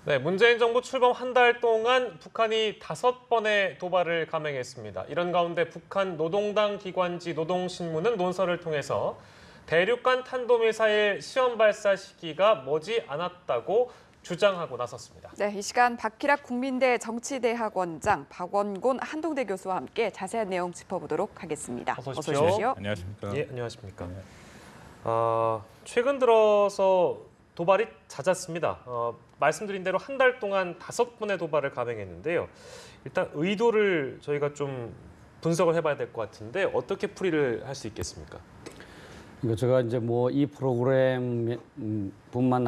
네, 문재인 정부 출범 한 달 동안 북한이 5번의 도발을 감행했습니다. 이런 가운데 북한 노동당 기관지 노동신문은 논설을 통해서 대륙간 탄도미사일 시험 발사 시기가 머지 않았다고 주장하고 나섰습니다. 네, 이 시간 박희락 국민대 정치대학원장, 박원곤 한동대 교수와 함께 자세한 내용 짚어보도록 하겠습니다. 어서 어서 오십시오. 오십시오. 안녕하십니까. 예, 안녕하십니까. 최근 들어서 도발이 잦았습니다. 말씀드린 대로 한 달 동안 5번의 도발을 감행했는데요. 일단 의도를 저희가 좀 분석을 해봐야 될 것 같은데 어떻게 풀이를 할 수 있겠습니까? 이거 제가 이제 뭐 이 프로그램뿐만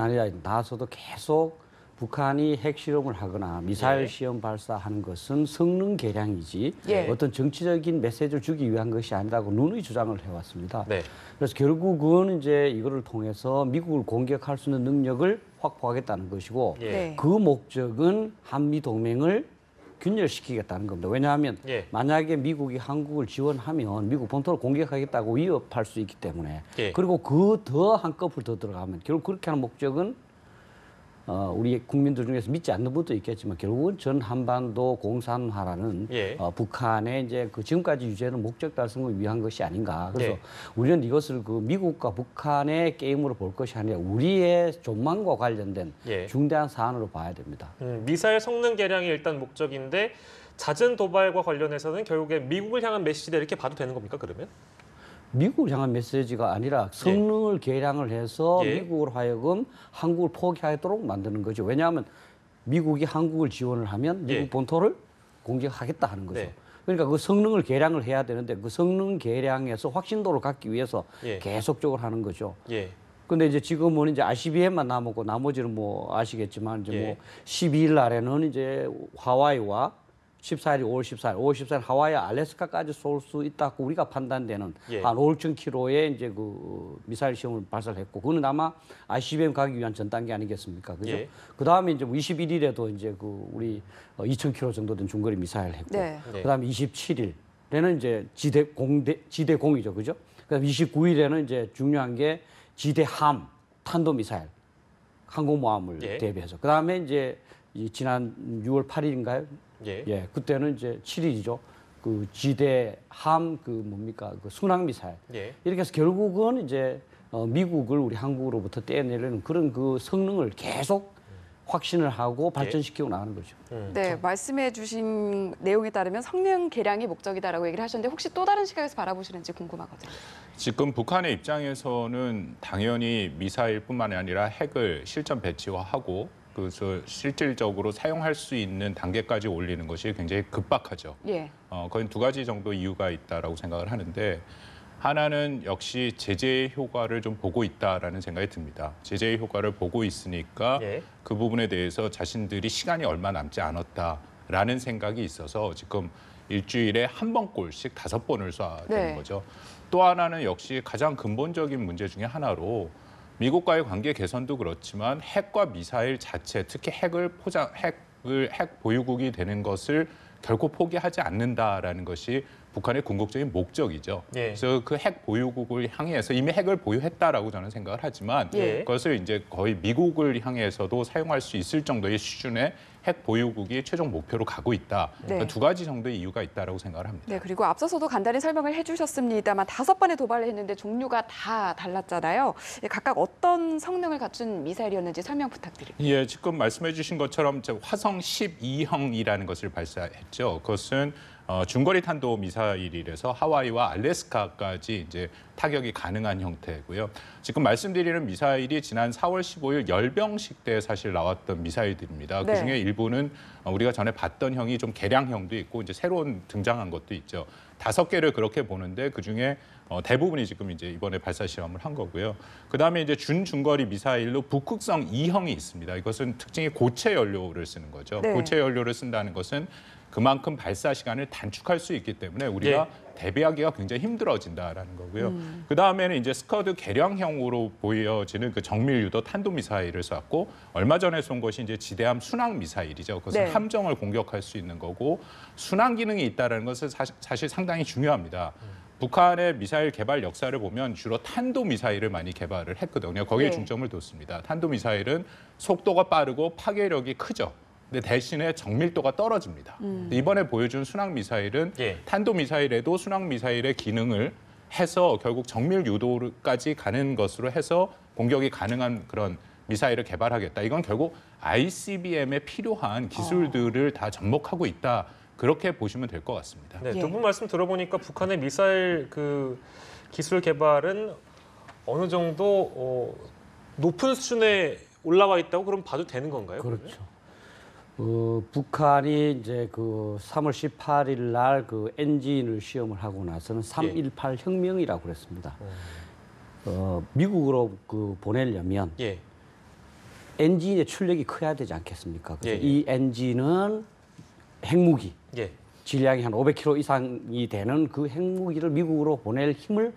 아니라 나서도 계속 북한이 핵실험을 하거나 미사일 예. 시험 발사하는 것은 성능 개량이지 예. 어떤 정치적인 메시지를 주기 위한 것이 아니라고 누누이 주장을 해왔습니다. 네. 그래서 결국은 이제 이거를 통해서 미국을 공격할 수 있는 능력을 확보하겠다는 것이고 예. 네. 그 목적은 한미 동맹을 균열시키겠다는 겁니다. 왜냐하면 예. 만약에 미국이 한국을 지원하면 미국 본토를 공격하겠다고 위협할 수 있기 때문에 예. 그리고 그 더 한꺼풀 더 들어가면 결국 그렇게 하는 목적은 우리 국민들 중에서 믿지 않는 분도 있겠지만 결국은 전 한반도 공산화라는 예. 북한의 이제 그 지금까지 유지하는 목적 달성을 위한 것이 아닌가. 그래서 예. 우리는 이것을 그 미국과 북한의 게임으로 볼 것이 아니라 우리의 전망과 관련된 예. 중대한 사안으로 봐야 됩니다. 미사일 성능 개량이 일단 목적인데 잦은 도발과 관련해서는 결국에 미국을 향한 메시지다 이렇게 봐도 되는 겁니까, 그러면? 미국을 향한 메시지가 아니라 성능을 개량을 해서 예. 미국으로 하여금 한국을 포기하도록 만드는 거죠. 왜냐하면 미국이 한국을 지원을 하면 미국 예. 본토를 공격하겠다 하는 거죠. 네. 그러니까 그 성능을 개량을 해야 되는데 그 성능 개량에서 확신도를 갖기 위해서 예. 계속적으로 하는 거죠. 예. 근데 이제 지금은 이제 ICBM만 남았고 나머지는 뭐 아시겠지만 이제 예. 뭐 12일 날에는 이제 하와이와 14일이 5월 14일, 5월 14일 하와이 알래스카까지 쏠 수 있다고 우리가 판단되는 예. 한 5,000km의 이제 그 미사일 시험을 발사를 했고 그거는 아마 ICBM 가기 위한 전 단계 아니겠습니까? 그죠? 예. 그다음에 이제 21일에도 이제 그 우리 2,000km 정도 된 중거리 미사일 했고 네. 네. 그다음에 27일에는 이제 지대공이죠. 그죠? 그다음 29일에는 이제 중요한 게 지대함 탄도 미사일 항공모함을 예. 대비해서 그다음에 이제 지난 6월 8일인가요? 예. 그때는 이제 7일이죠. 그 지대함 그 뭡니까 그 순항 미사일 예. 이렇게 해서 결국은 이제 미국을 우리 한국으로부터 떼내려는 그런 그 성능을 계속 확신을 하고 발전시키고 나가는 거죠. 네, 말씀해 주신 내용에 따르면 성능 개량이 목적이다라고 얘기를 하셨는데 혹시 또 다른 시각에서 바라보시는지 궁금하거든요. 지금 북한의 입장에서는 당연히 미사일뿐만 아니라 핵을 실전 배치화하고 그래서 실질적으로 사용할 수 있는 단계까지 올리는 것이 굉장히 급박하죠. 예. 거의 두 가지 정도 이유가 있다라고 생각을 하는데 하나는 역시 제재의 효과를 좀 보고 있다라는 생각이 듭니다. 제재의 효과를 보고 있으니까 예. 그 부분에 대해서 자신들이 시간이 얼마 남지 않았다라는 생각이 있어서 지금 일주일에 한 번꼴씩 5번을 쏴야 되는 네. 거죠. 또 하나는 역시 가장 근본적인 문제 중에 하나로 미국과의 관계 개선도 그렇지만 핵과 미사일 자체, 특히 핵 보유국이 되는 것을 결코 포기하지 않는다라는 것이 북한의 궁극적인 목적이죠. 예. 그래서 그 핵 보유국을 향해서 이미 핵을 보유했다라고 저는 생각을 하지만 예. 그것을 이제 거의 미국을 향해서도 사용할 수 있을 정도의 수준의 핵 보유국이 최종 목표로 가고 있다. 네. 그러니까 두 가지 정도의 이유가 있다라고 생각을 합니다. 네, 그리고 앞서서도 간단히 설명을 해주셨습니다만 5번의 도발을 했는데 종류가 다 달랐잖아요. 각각 어떤 성능을 갖춘 미사일이었는지 설명 부탁드립니다. 예, 지금 말씀해 주신 것처럼 화성 12형이라는 것을 발사했죠. 그것은 중거리 탄도 미사일이라서 하와이와 알래스카까지 이제 타격이 가능한 형태고요. 지금 말씀드리는 미사일이 지난 4월 15일 열병식 때 사실 나왔던 미사일들입니다. 네. 그중에 일부는 우리가 전에 봤던 형이 좀 개량형도 있고 이제 새로운 등장한 것도 있죠. 5개를 그렇게 보는데 그중에 대부분이 지금 이제 이번에 발사 시험을 한 거고요. 그다음에 이제 준중거리 미사일로 북극성 2형이 있습니다. 이것은 특징이 고체 연료를 쓰는 거죠. 네. 고체 연료를 쓴다는 것은 그만큼 발사 시간을 단축할 수 있기 때문에 우리가 대비하기가 굉장히 힘들어진다라는 거고요. 그 다음에는 이제 스커드 개량형으로 보여지는 그 정밀 유도 탄도 미사일을 쐈고 얼마 전에 쏜 것이 이제 지대함 순항 미사일이죠. 그것은 네. 함정을 공격할 수 있는 거고 순항 기능이 있다라는 것은 사실 상당히 중요합니다. 북한의 미사일 개발 역사를 보면 주로 탄도 미사일을 많이 개발을 했거든요. 거기에 네. 중점을 뒀습니다. 탄도 미사일은 속도가 빠르고 파괴력이 크죠. 근데 대신에 정밀도가 떨어집니다. 이번에 보여준 순항 미사일은 예. 탄도 미사일에도 순항 미사일의 기능을 해서 결국 정밀 유도까지 가는 것으로 해서 공격이 가능한 그런 미사일을 개발하겠다. 이건 결국 ICBM에 필요한 기술들을 다 접목하고 있다. 그렇게 보시면 될 것 같습니다. 네, 예. 두 분 말씀 들어보니까 북한의 미사일 그 기술 개발은 어느 정도 높은 수준에 올라와 있다고 그럼 봐도 되는 건가요? 그렇죠. 북한이 이제 그 3월 18일 날 그 엔진을 시험을 하고 나서는 3.18 혁명이라고 그랬습니다. 미국으로 그 보내려면 예. 엔진의 출력이 커야 되지 않겠습니까? 그래서 예, 예. 이 엔진은 핵무기, 예. 질량이 한 500kg 이상이 되는 그 핵무기를 미국으로 보낼 힘을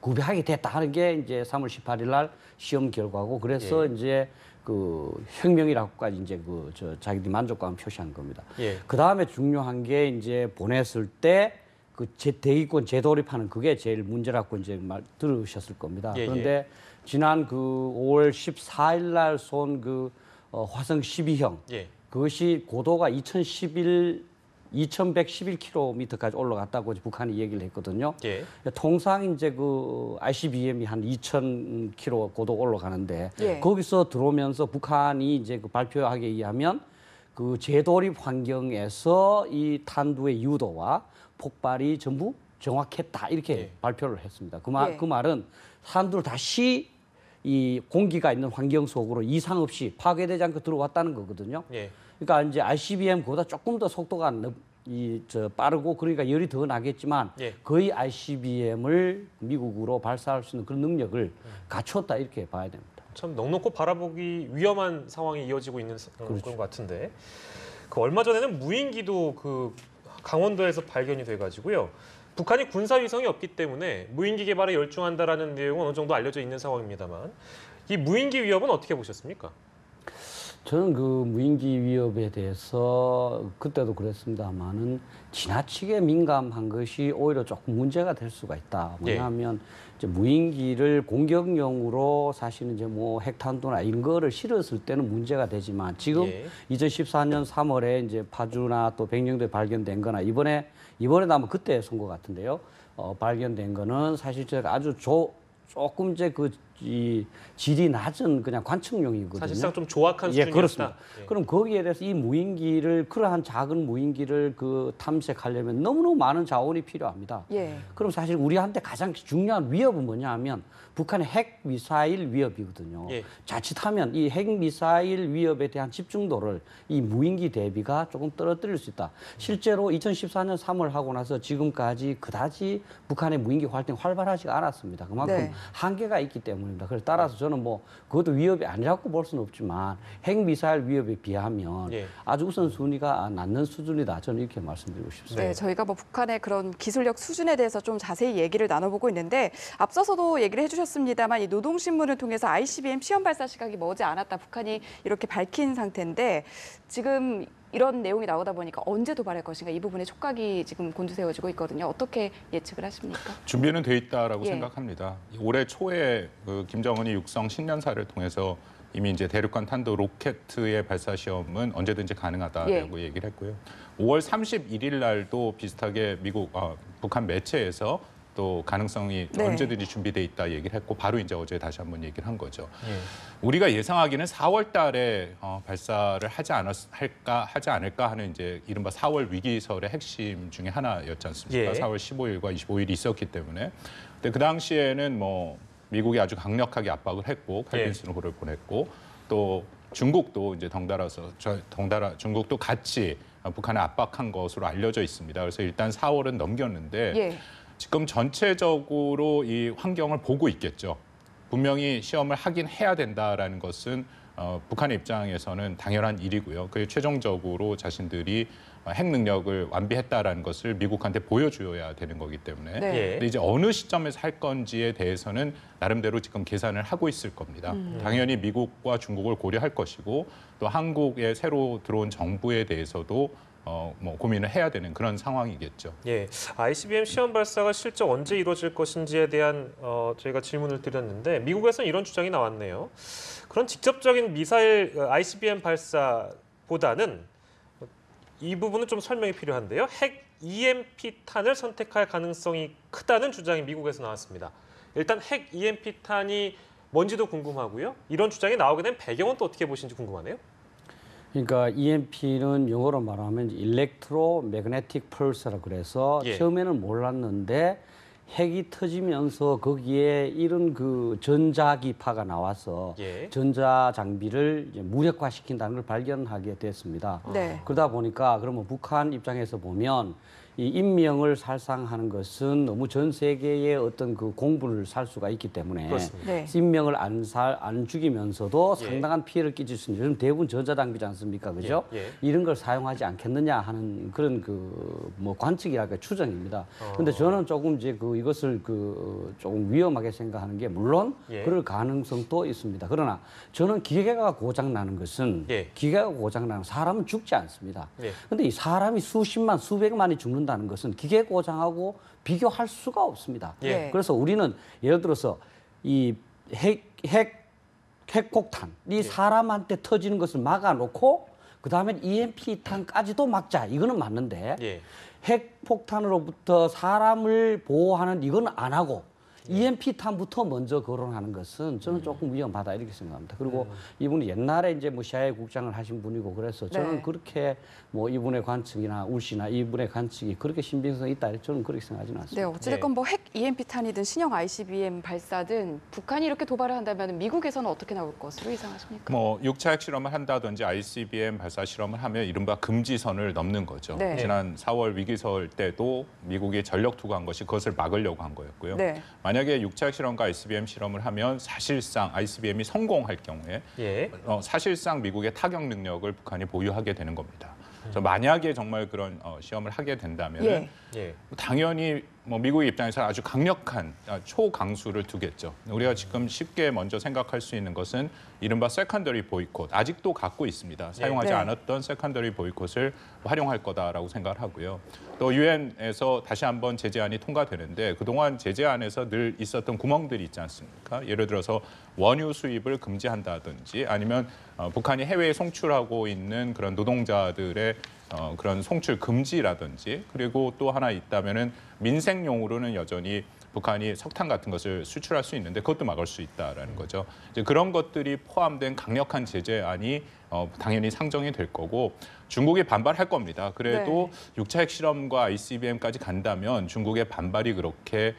구비하게 됐다 하는 게 이제 3월 18일 날 시험 결과고 그래서 이제 그 혁명이라고까지 이제 그 자기들이 만족감을 표시한 겁니다. 예. 그 다음에 중요한 게 이제 보냈을 때 그 대기권 재도입하는 그게 제일 문제라고 이제 말 들으셨을 겁니다. 예, 그런데 지난 그 5월 14일 날 쏜 그 화성 12형 예. 그것이 고도가 2111km까지 올라갔다고 북한이 얘기를 했거든요. 예. 통상 이제 그 ICBM이 한 2,000km 고도 올라가는데 예. 거기서 들어오면서 북한이 이제 그 발표하기에 의하면 그 재도입 환경에서 이 탄두의 유도와 폭발이 전부 정확했다 이렇게 예. 발표를 했습니다. 그 예. 말은 탄두를 다시 이 공기가 있는 환경 속으로 이상 없이 파괴되지 않고 들어왔다는 거거든요. 예. 그러니까 이제 ICBM보다 조금 더 속도가 빠르고 그러니까 열이 더 나겠지만 예. 거의 ICBM을 미국으로 발사할 수 있는 그런 능력을 갖췄다 이렇게 봐야 됩니다. 참 넉넉고 바라보기 위험한 상황이 이어지고 있는 그렇죠. 그런 것 같은데 그 얼마 전에는 무인기도 그 강원도에서 발견이 돼가지고요. 북한이 군사 위성이 없기 때문에 무인기 개발에 열중한다라는 내용은 어느 정도 알려져 있는 상황입니다만 이 무인기 위협은 어떻게 보셨습니까? 저는 그 무인기 위협에 대해서 그때도 그랬습니다만은 지나치게 민감한 것이 오히려 조금 문제가 될 수가 있다. 뭐냐면 이제 무인기를 공격용으로 사실은 이제 뭐 핵탄두나 이런 거를 실었을 때는 문제가 되지만 지금 예. 2014년 3월에 이제 파주나 또 백령도에 발견된 거나 이번에도 아마 그때 쏜 것 같은데요. 발견된 거는 사실 제가 아주 조금 이제 이 질이 낮은 그냥 관측용이거든요. 사실상 좀 조악한 예, 수준이었다. 그렇습니다. 예. 그럼 거기에 대해서 이 무인기를 그러한 작은 무인기를 그 탐색하려면 너무너무 많은 자원이 필요합니다. 예. 그럼 사실 우리한테 가장 중요한 위협은 뭐냐 하면 북한의 핵 미사일 위협이거든요. 예. 자칫하면 이 핵 미사일 위협에 대한 집중도를 이 무인기 대비가 조금 떨어뜨릴 수 있다. 실제로 2014년 3월 하고 나서 지금까지 그다지 북한의 무인기 활동이 활발하지가 않았습니다. 그만큼 네. 한계가 있기 때문입니다. 그래서 따라서 저는 뭐 그것도 위협이 아니라고 볼 수는 없지만 핵 미사일 위협에 비하면 예. 아주 우선순위가 낮는 수준이다. 저는 이렇게 말씀드리고 싶습니다. 네, 저희가 뭐 북한의 그런 기술력 수준에 대해서 좀 자세히 얘기를 나눠보고 있는데 앞서서도 얘기를 해주셨습니다만 이 노동신문을 통해서 ICBM 시험 발사 시각이 머지 않았다 북한이 이렇게 밝힌 상태인데 지금 이런 내용이 나오다 보니까 언제 도발할 것인가 이 부분에 촉각이 지금 곤두세워지고 있거든요. 어떻게 예측을 하십니까? 준비는 돼 있다라고 예. 생각합니다. 올해 초에 그 김정은이 육성 신년사를 통해서 이미 이제 대륙간 탄도 로켓의 발사 시험은 언제든지 가능하다라고 얘기를 했고요. 5월 31일 날도 비슷하게 북한 매체에서 또 가능성이 네. 언제든지 준비돼 있다 얘기를 했고 바로 이제 어제 다시 한번 얘기를 한 거죠. 예. 우리가 예상하기는 4월 달에 발사를 하지 않을까 하는 이제 이른바 4월 위기설의 핵심 중에 하나였지 않습니까? 예. 4월 15일과 25일이 있었기 때문에. 근데 그 당시에는 뭐 미국이 아주 강력하게 압박을 했고 칼빈슨호를 보냈고 또 중국도 이제 덩달아서 중국도 같이 북한을 압박한 것으로 알려져 있습니다. 그래서 일단 4월은 넘겼는데 예. 지금 전체적으로 이 환경을 보고 있겠죠. 분명히 시험을 하긴 해야 된다라는 것은 북한의 입장에서는 당연한 일이고요. 그게 최종적으로 자신들이 핵 능력을 완비했다라는 것을 미국한테 보여줘야 되는 거기 때문에. 네. 예. 근데 이제 어느 시점에서 할 건지에 대해서는 나름대로 지금 계산을 하고 있을 겁니다. 당연히 미국과 중국을 고려할 것이고 또 한국에 새로 들어온 정부에 대해서도 뭐 고민을 해야 되는 그런 상황이겠죠. 예, ICBM 시험 발사가 실제 언제 이루어질 것인지에 대한 저희가 질문을 드렸는데 미국에서는 이런 주장이 나왔네요. 그런 직접적인 미사일 ICBM 발사보다는 이 부분은 좀 설명이 필요한데요. 핵 EMP-탄을 선택할 가능성이 크다는 주장이 미국에서 나왔습니다. 일단 핵 EMP-탄이 뭔지도 궁금하고요. 이런 주장이 나오게 된 배경은 또 어떻게 보시는지 궁금하네요. 그러니까 EMP는 영어로 말하면 Electromagnetic Pulse라 그래서 예. 처음에는 몰랐는데 핵이 터지면서 거기에 이런 그 전자기파가 나와서 예. 전자 장비를 이제 무력화시킨다는 걸 발견하게 됐습니다. 네. 그러다 보니까 그러면 북한 입장에서 보면 이 인명을 살상하는 것은 너무 전 세계의 어떤 그 공분을 살 수가 있기 때문에 그렇습니다. 네. 인명을 안 죽이면서도 예. 상당한 피해를 끼칠 수 있는 요즘 대부분 전자장비지 않습니까, 그죠? 예, 예. 이런 걸 사용하지 않겠느냐 하는 그런 그 뭐 관측이랄까 추정입니다. 근데 저는 조금 이제 이것을 조금 위험하게 생각하는 게 물론 예. 그럴 가능성도 있습니다. 그러나 저는 기계가 고장 나는 것은 예. 기계가 고장 나는 사람은 죽지 않습니다. 예. 근데 이 사람이 수십만, 수백만이 죽는다는 것은 기계 고장하고 비교할 수가 없습니다. 예. 그래서 우리는 예를 들어서 이 핵폭탄이 사람한테 터지는 것을 막아놓고 그다음에 EMP-탄까지도 막자. 이거는 맞는데 예. 핵폭탄으로부터 사람을 보호하는 이건 안 하고 EMP-탄부터 먼저 거론하는 것은 저는 조금 위험하다 이렇게 생각합니다. 그리고 이분이 옛날에 이제 뭐 CIA 국장을 하신 분이고 그래서 저는 네. 그렇게 뭐 이분의 관측이나 울씨나 이분의 관측이 그렇게 신빙성이 있다 저는 그렇게 생각하지는 네, 않습니다. 어찌됐건 뭐 핵 EMP-탄이든 신형 ICBM 발사든 북한이 이렇게 도발을 한다면 미국에서는 어떻게 나올 것으로 예상하십니까? 뭐 6차 핵 실험을 한다든지 ICBM 발사 실험을 하면 이른바 금지선을 넘는 거죠. 네. 지난 4월 위기설 때도 미국이 전력 투구한 것이 그것을 막으려고 한 거였고요. 네. 만약에 6차 핵 실험과 ICBM 실험을 하면 사실상 ICBM이 성공할 경우에 예. 사실상 미국의 타격 능력을 북한이 보유하게 되는 겁니다. 그래서 만약에 정말 그런 시험을 하게 된다면 예. 예. 당연히 뭐 미국의 입장에서 아주 강력한 초강수를 두겠죠. 우리가 지금 쉽게 먼저 생각할 수 있는 것은 이른바 세컨더리 보이콧, 아직도 갖고 있습니다. 사용하지 네. 않았던 세컨더리 보이콧을 활용할 거다라고 생각을 하고요. 또 유엔에서 다시 한번 제재안이 통과되는데 그동안 제재안에서 늘 있었던 구멍들이 있지 않습니까? 예를 들어서 원유 수입을 금지한다든지 아니면 북한이 해외에 송출하고 있는 그런 노동자들의 그런 송출 금지라든지 그리고 또 하나 있다면은 민생용으로는 여전히 북한이 석탄 같은 것을 수출할 수 있는데 그것도 막을 수 있다라는 거죠. 이제 그런 것들이 포함된 강력한 제재안이 당연히 상정이 될 거고 중국이 반발할 겁니다. 그래도 6차 핵실험과 ICBM까지 간다면 중국의 반발이 그렇게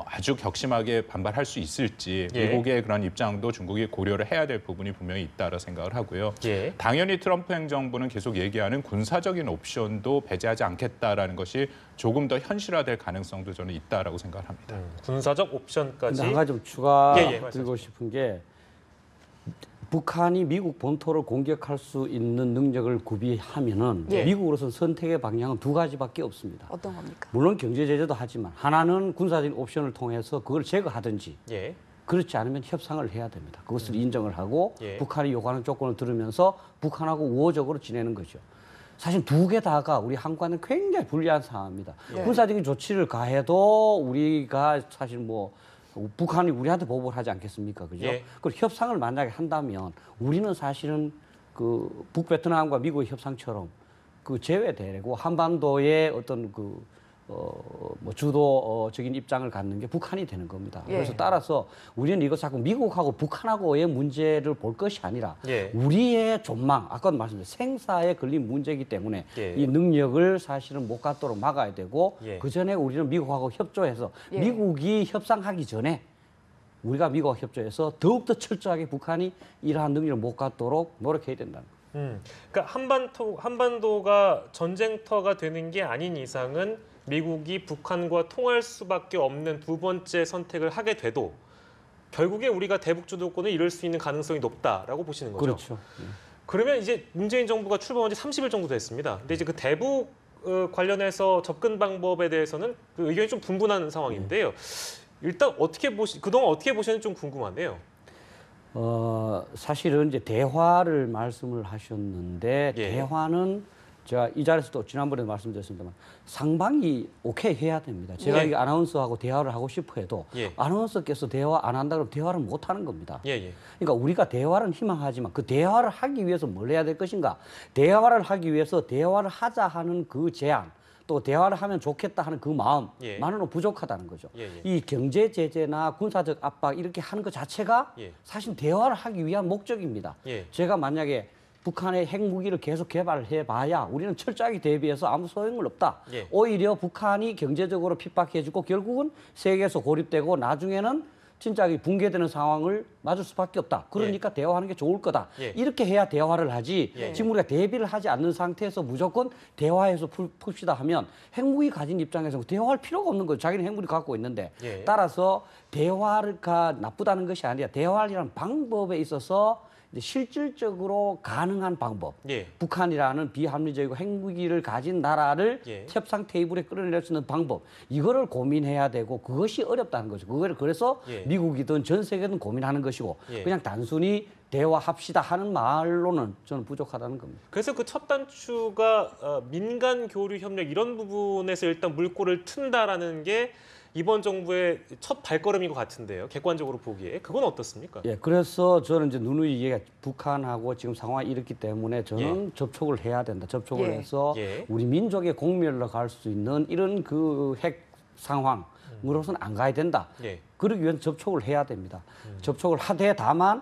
아주 격심하게 반발할 수 있을지 예. 미국의 그런 입장도 중국이 고려를 해야 될 부분이 분명히 있다라 생각을 하고요. 예. 당연히 트럼프 행정부는 계속 얘기하는 군사적인 옵션도 배제하지 않겠다라는 것이 조금 더 현실화될 가능성도 저는 있다라고 생각을 합니다. 군사적 옵션까지. 근데 한 가지 좀 추가 예, 예, 드리고 싶은 게 북한이 미국 본토를 공격할 수 있는 능력을 구비하면은 예. 미국으로서는 선택의 방향은 두 가지밖에 없습니다. 어떤 겁니까? 물론 경제 제재도 하지만 하나는 군사적인 옵션을 통해서 그걸 제거하든지 예. 그렇지 않으면 협상을 해야 됩니다. 그것을 인정을 하고 예. 북한이 요구하는 조건을 들으면서 북한하고 우호적으로 지내는 거죠. 사실 두 개 다가 우리 한국과는 굉장히 불리한 상황입니다. 네. 군사적인 조치를 가해도 우리가 사실 뭐 북한이 우리한테 보복을 하지 않겠습니까? 그죠? 예. 그 협상을 만약에 한다면 우리는 사실은 그 북베트남과 미국의 협상처럼 그 제외되고 한반도의 어떤 뭐 주도적인 입장을 갖는 게 북한이 되는 겁니다. 예. 그래서 따라서 우리는 이거 자꾸 미국하고 북한하고의 문제를 볼 것이 아니라 예. 우리의 전망, 아까도 말씀드린 생사에 걸린 문제이기 때문에 예. 이 능력을 사실은 못 갖도록 막아야 되고 예. 그 전에 우리는 미국하고 협조해서 예. 미국이 협상하기 전에 우리가 미국과 협조해서 더욱더 철저하게 북한이 이러한 능력을 못 갖도록 노력해야 된다는 거예요. 그러니까 한반도가 전쟁터가 되는 게 아닌 이상은 미국이 북한과 통할 수밖에 없는 두 번째 선택을 하게 돼도 결국에 우리가 대북 주도권을 잃을 수 있는 가능성이 높다라고 보시는 거죠. 그렇죠. 그러면 이제 문재인 정부가 출범한 지 30일 정도 됐습니다. 근데 이제 그 대북 관련해서 접근 방법에 대해서는 그 의견이 좀 분분한 상황인데요. 일단 그동안 어떻게 보시는지 좀 궁금하네요. 사실은 이제 대화를 말씀을 하셨는데 예. 대화는 제가 이 자리에서도 지난번에도 말씀드렸습니다만 상방이 오케이 해야 됩니다. 제가 예. 이 아나운서하고 대화를 하고 싶어 해도 예. 아나운서께서 대화 안 한다 그러면 대화를 못 하는 겁니다. 예, 예. 그러니까 우리가 대화를 희망하지만 그 대화를 하기 위해서 뭘 해야 될 것인가? 대화를 하기 위해서 대화를 하자 하는 그 제안, 또 대화를 하면 좋겠다 하는 그 예. 마음만으로는 부족하다는 거죠. 예, 예. 이 경제 제재나 군사적 압박 이렇게 하는 것 자체가 예. 사실 대화를 하기 위한 목적입니다. 예. 제가 만약에 북한의 핵무기를 계속 개발해봐야 우리는 철저하게 대비해서 아무 소용은 없다. 예. 오히려 북한이 경제적으로 핍박해지고 결국은 세계에서 고립되고 나중에는 진짜 붕괴되는 상황을 맞을 수밖에 없다. 그러니까 대화하는 게 좋을 거다. 예. 이렇게 해야 대화를 하지. 예. 지금 우리가 대비를 하지 않는 상태에서 무조건 대화해서 풉시다 하면 핵무기 가진 입장에서 대화할 필요가 없는 거죠. 자기는 핵무기 갖고 있는데. 예. 따라서 대화가 나쁘다는 것이 아니라 대화라는 방법에 있어서 이제 실질적으로 가능한 방법. 예. 북한이라는 비합리적이고 핵무기를 가진 나라를 예. 협상 테이블에 끌어낼 수 있는 방법. 이거를 고민해야 되고 그것이 어렵다는 거죠. 그거를 그래서 예. 미국이든 전 세계든 고민하는 것이고 예. 그냥 단순히 대화합시다 하는 말로는 저는 부족하다는 겁니다. 그래서 그 첫 단추가 민간 교류 협력 이런 부분에서 일단 물꼬를 튼다라는 게 이번 정부의 첫 발걸음인 것 같은데요. 객관적으로 보기에 그건 어떻습니까? 예, 그래서 저는 이제 누누이 얘기가 북한하고 지금 상황이 이렇기 때문에 저는 접촉을 해야 된다. 접촉을 예. 해서 예. 우리 민족의 공멸로 갈 수 있는 이런 그 핵 상황으로서는 안 가야 된다. 예. 그러기 위해서 접촉을 해야 됩니다. 접촉을 하되 다만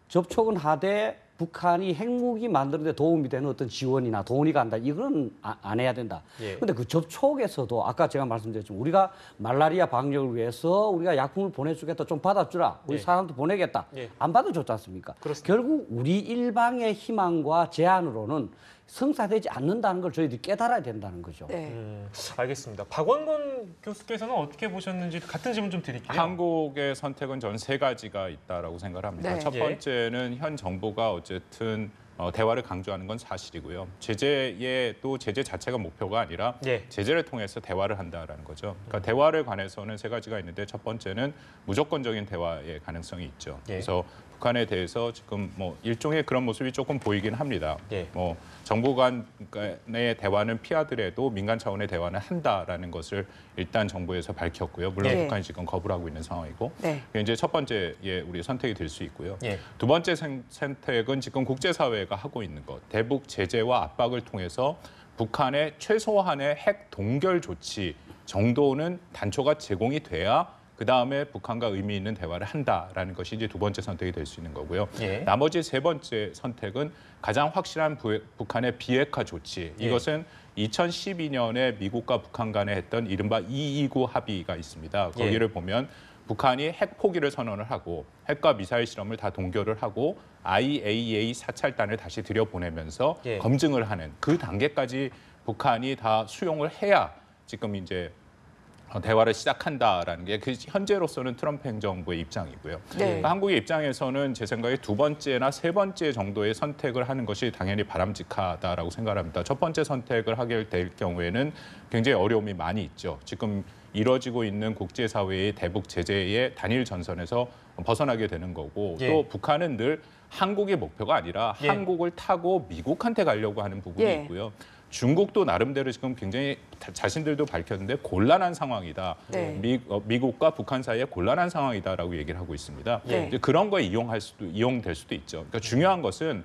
접촉은 하되 북한이 핵무기 만드는 데 도움이 되는 어떤 지원이나 돈이 간다. 이건 안 해야 된다. 예. 근데 그 접촉에서도 아까 제가 말씀드렸지만 우리가 말라리아 방역을 위해서 우리가 약품을 보내주겠다. 좀 받아주라. 우리 예. 사람도 보내겠다. 예. 안 받아줬지 않습니까? 그렇습니다. 결국 우리 일방의 희망과 제안으로는 성사되지 않는다는 걸 저희들이 깨달아야 된다는 거죠. 네. 알겠습니다. 박원건 교수께서는 어떻게 보셨는지 같은 질문 좀 드릴게요. 한국의 선택은 저는 세 가지가 있다라고 생각을 합니다. 네. 첫 예. 번째는 현 정부가 어쨌든 대화를 강조하는 건 사실이고요. 제재에 또 제재 자체가 목표가 아니라 예. 제재를 통해서 대화를 한다라는 거죠. 그러니까 대화를 관해서는 세 가지가 있는데 첫 번째는 무조건적인 대화의 가능성이 있죠. 예. 그래서 북한에 대해서 지금 뭐 일종의 그런 모습이 조금 보이긴 합니다. 예. 뭐 정부 간의 대화는 피하더라도 민간 차원의 대화는 한다라는 것을 일단 정부에서 밝혔고요. 물론 네. 북한이 지금 거부를 하고 있는 상황이고 네. 그게 이제 첫 번째 우리 선택이 될 수 있고요. 예. 두 번째 선택은 지금 국제사회가 하고 있는 것, 대북 제재와 압박을 통해서 북한의 최소한의 핵 동결 조치 정도는 단초가 제공이 돼야 그 다음에 북한과 의미 있는 대화를 한다라는 것이 이제 두 번째 선택이 될 수 있는 거고요. 예. 나머지 세 번째 선택은 가장 확실한 북한의 비핵화 조치. 예. 이것은 2012년에 미국과 북한 간에 했던 이른바 229 합의가 있습니다. 거기를 보면 북한이 핵 포기를 선언을 하고 핵과 미사일 실험을 다 동결을 하고 IAEA 사찰단을 다시 들여보내면서 예. 검증을 하는 그 단계까지 북한이 다 수용을 해야 지금 이제 대화를 시작한다라는 게 그 현재로서는 트럼프 행정부의 입장이고요. 네. 그러니까 한국의 입장에서는 제 생각에 두 번째나 세 번째 정도의 선택을 하는 것이 당연히 바람직하다라고 생각합니다. 첫 번째 선택을 하게 될 경우에는 굉장히 어려움이 많이 있죠. 지금 이뤄지고 있는 국제사회의 대북 제재의 단일 전선에서 벗어나게 되는 거고 예. 또 북한은 늘 한국의 목표가 아니라 예. 한국을 타고 미국한테 가려고 하는 부분이 예. 있고요. 중국도 나름대로 지금 굉장히 자신들도 밝혔는데 곤란한 상황이다. 네. 미국과 북한 사이에 곤란한 상황이다라고 얘기를 하고 있습니다. 네. 이제 그런 거에 이용될 수도 있죠. 그러니까 중요한 것은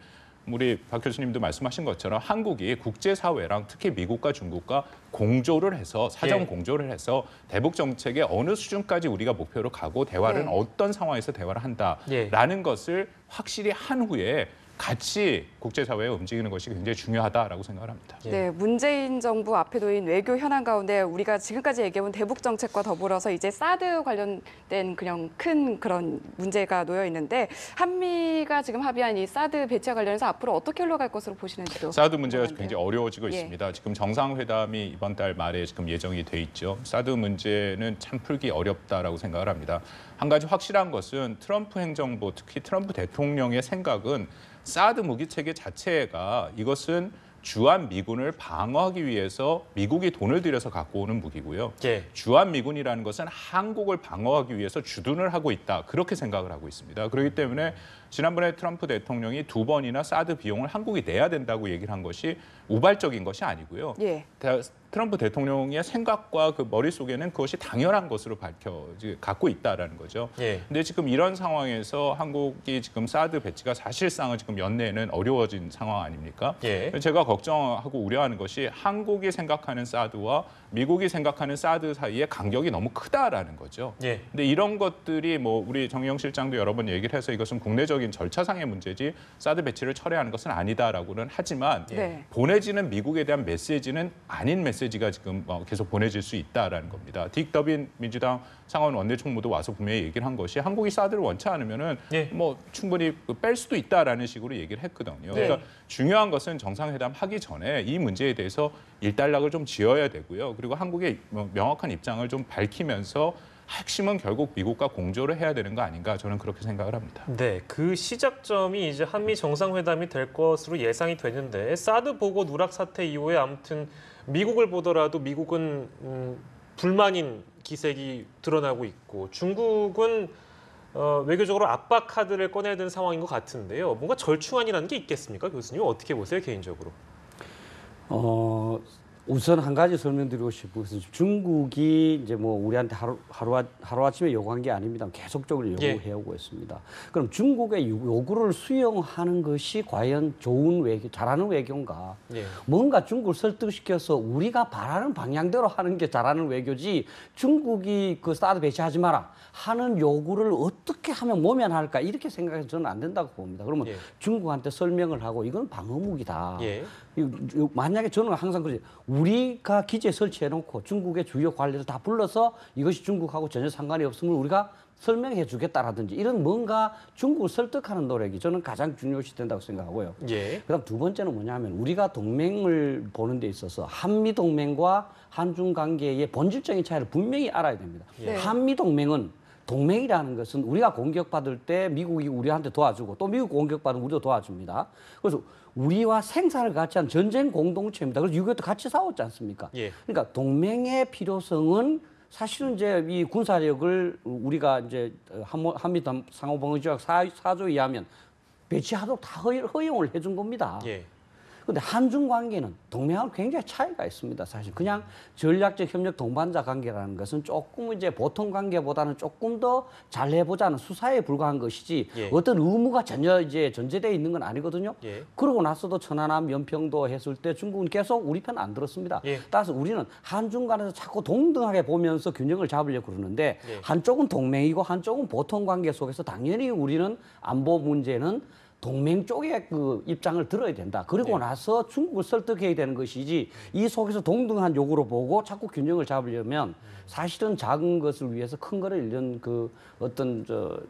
우리 박 교수님도 말씀하신 것처럼 한국이 국제사회랑 특히 미국과 중국과 공조를 해서 사전 예. 공조를 해서 대북 정책의 어느 수준까지 우리가 목표로 가고 대화를 네. 어떤 상황에서 대화를 한다라는 것을 확실히 한 후에 같이 국제사회에 움직이는 것이 굉장히 중요하다라고 생각을 합니다. 예. 네, 문재인 정부 앞에 놓인 외교 현안 가운데 우리가 지금까지 얘기해본 대북 정책과 더불어서 이제 사드 관련된 그냥 큰 그런 문제가 놓여 있는데 한미가 지금 합의한 이 사드 배치와 관련해서 앞으로 어떻게 흘러갈 것으로 보시는지도 사드 문제가 궁금한데요. 굉장히 어려워지고 예. 있습니다. 지금 정상회담이 이번 달 말에 지금 예정이 돼 있죠. 사드 문제는 참 풀기 어렵다라고 생각을 합니다. 한 가지 확실한 것은 트럼프 행정부, 특히 트럼프 대통령의 생각은 사드 무기 체계 자체가 이것은 주한 미군을 방어하기 위해서 미국이 돈을 들여서 갖고 오는 무기고요. 예. 주한 미군이라는 것은 한국을 방어하기 위해서 주둔을 하고 있다. 그렇게 생각을 하고 있습니다. 그렇기 때문에 지난번에 트럼프 대통령이 2번이나 사드 비용을 한국이 내야 된다고 얘기를 한 것이 우발적인 것이 아니고요. 예. 트럼프 대통령의 생각과 그 머릿속에는 그것이 당연한 것으로 갖고 있다라는 거죠. 예. 근데 지금 이런 상황에서 한국이 지금 사드 배치가 사실상은 지금 연내에는 어려워진 상황 아닙니까? 예. 제가 걱정하고 우려하는 것이 한국이 생각하는 사드와 미국이 생각하는 사드 사이의 간격이 너무 크다라는 거죠. 예. 근데 이런 것들이 뭐 우리 정의용 실장도 여러 번 얘기를 해서 이것은 국내적인 절차상의 문제지 사드 배치를 철회하는 것은 아니다라고는 하지만 네. 보내지는 미국에 대한 메시지는 아닌 메시지가 지금 계속 보내질 수 있다라는 겁니다. 딕 더빈 민주당 상원 원내총무도 와서 분명히 얘기를 한 것이 한국이 사드를 원치 않으면은 예. 뭐 충분히 뺄 수도 있다라는 식으로 얘기를 했거든요. 네. 그러니까 중요한 것은 정상회담 하기 전에 이 문제에 대해서 일단락을 좀 지어야 되고요. 그리고 한국의 명확한 입장을 좀 밝히면서 핵심은 결국 미국과 공조를 해야 되는 거 아닌가 저는 그렇게 생각을 합니다. 네, 그 시작점이 이제 한미 정상회담이 될 것으로 예상이 되는데 사드 보고 누락 사태 이후에 아무튼 미국을 보더라도 미국은 불만인 기색이 드러나고 있고 중국은 외교적으로 압박 카드를 꺼내야 되는 상황인 것 같은데요. 뭔가 절충안이라는 게 있겠습니까, 교수님? 어떻게 보세요, 개인적으로? 우선 한 가지 설명드리고 싶은 것은 중국이 이제 뭐 우리한테 하루아침에 요구한 게 아닙니다. 계속적으로 요구해오고 있습니다. 그럼 중국의 요구를 수용하는 것이 과연 좋은 외교, 잘하는 외교인가? 예. 뭔가 중국을 설득시켜서 우리가 바라는 방향대로 하는 게 잘하는 외교지 중국이 그 사드 배치하지 마라 하는 요구를 어떻게 하면 모면할까 이렇게 생각해서 저는 안 된다고 봅니다. 그러면 예. 중국한테 설명을 하고 이건 방어무기다. 예. 만약에 저는 항상 그러지 우리가 기지에 설치해놓고 중국의 주요 관리를 다 불러서 이것이 중국하고 전혀 상관이 없음을 우리가 설명해 주겠다라든지 이런 뭔가 중국을 설득하는 노력이 저는 가장 중요시 된다고 생각하고요. 예. 그다음 두 번째는 뭐냐면 우리가 동맹을 보는 데 있어서 한미 동맹과 한중 관계의 본질적인 차이를 분명히 알아야 됩니다. 네. 한미 동맹은 동맹이라는 것은 우리가 공격받을 때 미국이 우리한테 도와주고 또 미국 공격받으면 우리도 도와줍니다. 그래서 우리와 생사를 같이 한 전쟁 공동체입니다. 그래서 6.25 때 같이 싸웠지 않습니까? 예. 그러니까 동맹의 필요성은 사실은 이제 이 군사력을 우리가 이제 한미 상호방위조약 4조에 의하면 배치하도록 다 허용을 해준 겁니다. 예. 근데 한중 관계는 동맹하고 굉장히 차이가 있습니다. 사실 그냥 전략적 협력 동반자 관계라는 것은 조금 이제 보통 관계보다는 조금 더 잘해보자는 수사에 불과한 것이지 예. 어떤 의무가 전혀 이제 전제되어 있는 건 아니거든요. 예. 그러고 나서도 천안함 연평도 했을 때 중국은 계속 우리 편 안 들었습니다. 예. 따라서 우리는 한중 간에서 자꾸 동등하게 보면서 균형을 잡으려고 그러는데 예. 한쪽은 동맹이고 한쪽은 보통 관계 속에서 당연히 우리는 안보 문제는 동맹 쪽의 그 입장을 들어야 된다. 그리고 나서 중국을 설득해야 되는 것이지 이 속에서 동등한 요구로 보고 자꾸 균형을 잡으려면 사실은 작은 것을 위해서 큰 거를 잃는 그 어떤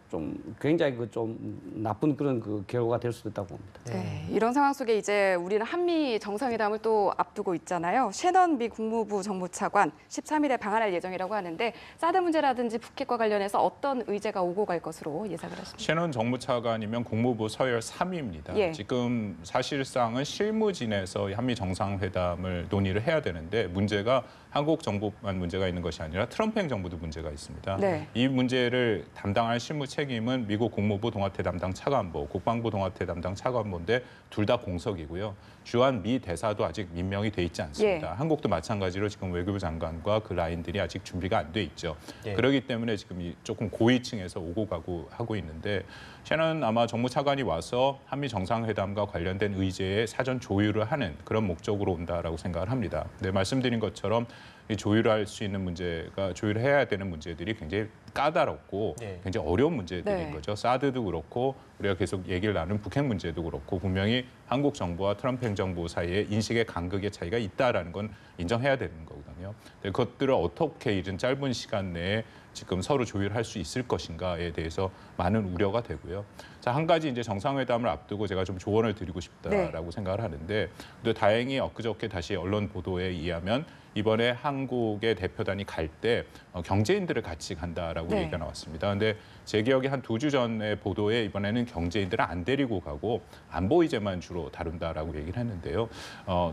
좀 굉장히 그 좀 나쁜 그런 그 결과가 될 수도 있다고 봅니다. 네, 이런 상황 속에 이제 우리는 한미 정상회담을 또 앞두고 있잖아요. 셰넌 미 국무부 정무차관 13일에 방한할 예정이라고 하는데 사드 문제라든지 북핵과 관련해서 어떤 의제가 오고 갈 것으로 예상을 하십니까? 셰넌 정무차관이면 국무부 서열 3위입니다. 예. 지금 사실상은 실무진에서 한미 정상회담을 논의를 해야 되는데 문제가 한국 정부만 문제가 있는 것이 아니라 트럼프 행정부도 문제가 있습니다. 네. 이 문제를 담당할 실무 책임은 미국 국무부 동아태 담당 차관보, 국방부 동아태 담당 차관보인데 둘 다 공석이고요. 주한 미 대사도 아직 임명이 돼 있지 않습니다. 예. 한국도 마찬가지로 지금 외교부 장관과 그 라인들이 아직 준비가 안 돼 있죠. 예. 그렇기 때문에 지금 조금 고위층에서 오고 가고 하고 있는데 셰넌 아마 정무차관이 와서 한미 정상회담과 관련된 의제에 사전 조율을 하는 그런 목적으로 온다라고 생각을 합니다. 네, 말씀드린 것처럼 이 조율할 수 있는 문제가 조율해야 되는 문제들이 굉장히 까다롭고 네. 굉장히 어려운 문제들인 네. 거죠. 사드도 그렇고 우리가 계속 얘기를 나눈 북핵 문제도 그렇고 분명히 한국 정부와 트럼프 행정부 사이에 인식의 간극의 차이가 있다라는 건 인정해야 되는 거거든요. 그것들을 어떻게 이런 짧은 시간 내에 지금 서로 조율할 수 있을 것인가에 대해서 많은 우려가 되고요. 자, 한 가지 이제 정상회담을 앞두고 제가 좀 조언을 드리고 싶다라고 생각을 하는데, 또 다행히 엊그저께 다시 언론 보도에 의하면 이번에 한국의 대표단이 갈 때 경제인들을 같이 간다라고 네. 얘기가 나왔습니다. 근데 제 기억에 한 2주 전의 보도에 이번에는 경제인들을 안 데리고 가고 안보 이제만 주로 다룬다라고 얘기를 했는데요.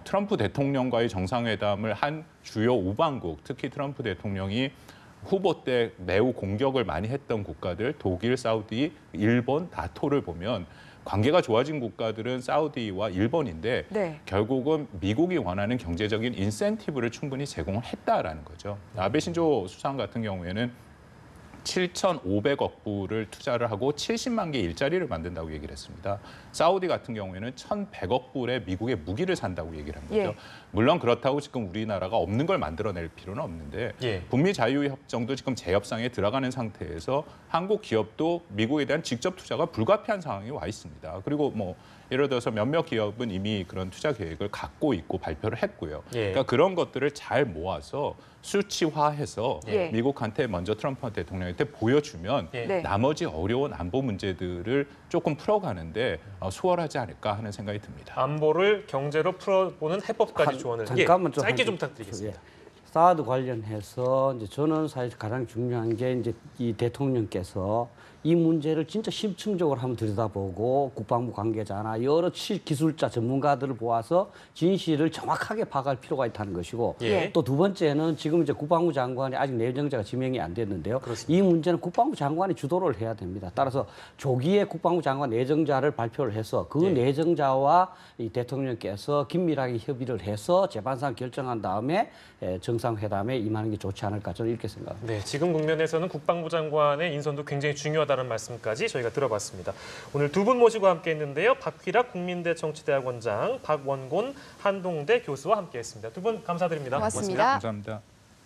트럼프 대통령과의 정상회담을 한 주요 우방국, 특히 트럼프 대통령이 후보 때 매우 공격을 많이 했던 국가들, 독일, 사우디, 일본, 나토를 보면 관계가 좋아진 국가들은 사우디와 일본인데 네. 결국은 미국이 원하는 경제적인 인센티브를 충분히 제공을 했다라는 거죠. 아베 신조 수상 같은 경우에는 7,500억 불을 투자를 하고 70만 개 일자리를 만든다고 얘기를 했습니다. 사우디 같은 경우에는 1,100억 불의 미국의 무기를 산다고 얘기를 한 거죠. 예. 물론 그렇다고 지금 우리나라가 없는 걸 만들어낼 필요는 없는데 예. 북미 자유협정도 지금 재협상에 들어가는 상태에서 한국 기업도 미국에 대한 직접 투자가 불가피한 상황에 와 있습니다. 그리고 뭐 예를 들어서 몇몇 기업은 이미 그런 투자 계획을 갖고 있고 발표를 했고요. 예. 그러니까 그런 것들을 잘 모아서 수치화해서 예. 미국한테 먼저 트럼프 대통령한테 보여주면 예. 네. 나머지 어려운 안보 문제들을 조금 풀어가는데 수월하지 않을까 하는 생각이 듭니다. 안보를 경제로 풀어보는 해법까지 조언을 잠깐만 좀 짧게 한- 좀 부탁드리겠습니다. 사드 관련해서 이제 저는 사실 가장 중요한 게 이제 이 대통령께서 이 문제를 진짜 심층적으로 한번 들여다보고 국방부 관계자나 여러 기술자 전문가들을 모아서 진실을 정확하게 파악할 필요가 있다는 것이고 예. 또 두 번째는 지금 이제 국방부 장관이 아직 내정자가 지명이 안 됐는데요. 그렇습니다. 이 문제는 국방부 장관이 주도를 해야 됩니다. 따라서 조기에 국방부 장관 내정자를 발표를 해서 그 예. 내정자와 이 대통령께서 긴밀하게 협의를 해서 재판상 결정한 다음에 정상회담에 임하는 게 좋지 않을까 저는 이렇게 생각합니다. 네, 지금 국면에서는 국방부 장관의 인선도 굉장히 중요하다는 말씀까지 저희가 들어봤습니다. 오늘 두 분 모시고 함께했는데요. 박휘락 국민대 정치대학원장, 박원곤 한동대 교수와 함께했습니다. 두 분 감사드립니다. 고맙습니다. 감사합니다.